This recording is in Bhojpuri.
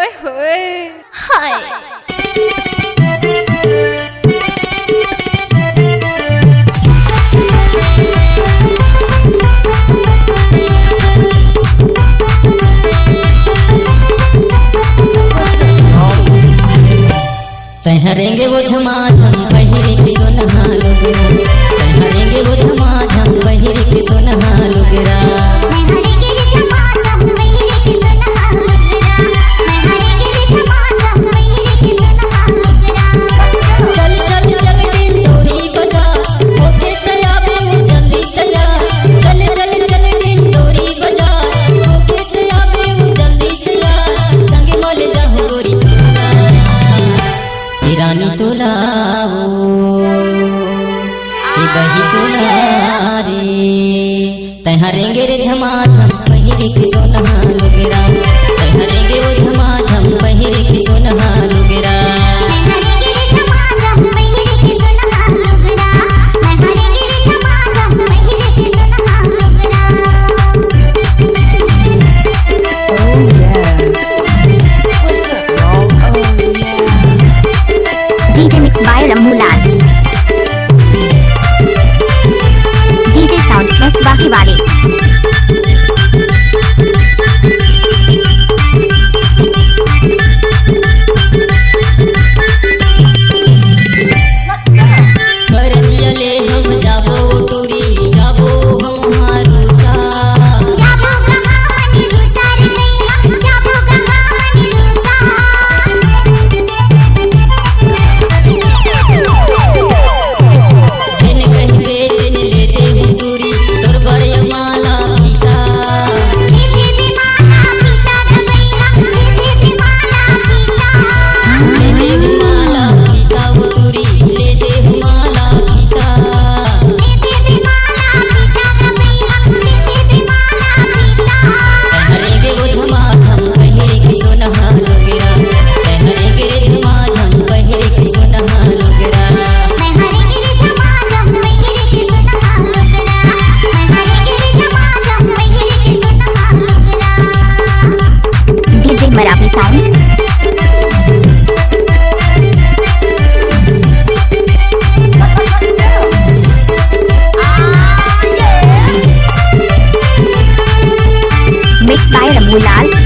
ओए होए हाय तहरेंगे वो झमाझम पहिरे के सोनहा लोगरा, तहरेंगे वो झमाझम पहिरे के सोनहा लोगरा, चल चल चल डिंडोरी बजा होके तैयार वो जल्दी तैयार, चल चल चल डिंडोरी बजा होके तैयार वो जल्दी तैयार, संगे मोले जाहु गोरी रानी तोलाओ बही तोला रे, तहरेंगे रे झमाझम पहिरे के सोनहा लोगरा, तहरेंगे वो झमाझम पहिरे के सोनहा लोगरा, DJ mixed by Ramulal. DJ sound plus Wahi Wale. हम जाबो टूरी जाबो हम हारूसा, जाबो कहाँ निरुसा रे भैया, जाबो कहाँ निरुसा, जिन कहबे जिन लेते हूँ दूरी तोर बड़े माला पीता, भी माला पीता रे भैया, भी माला पीता, लेते हूँ माला पीता वो दूरी लेते हूँ माला पीता, भी माला पीता रे भैया, भी माला पीता, तहरेंगे वो झमाझम पहिरे के सोनहा लोगरा, तहरेंगे रे झमाझम पहिरे के सोनहा लोगरा, मैं हरेंगे रे झमाझम पहिरे के सोनहा लोगरा, मैं हरेंगे रे झमाझम पहिरे के सोनहा लोगरा। DJ Marathi sound. Mixed by Ramulal.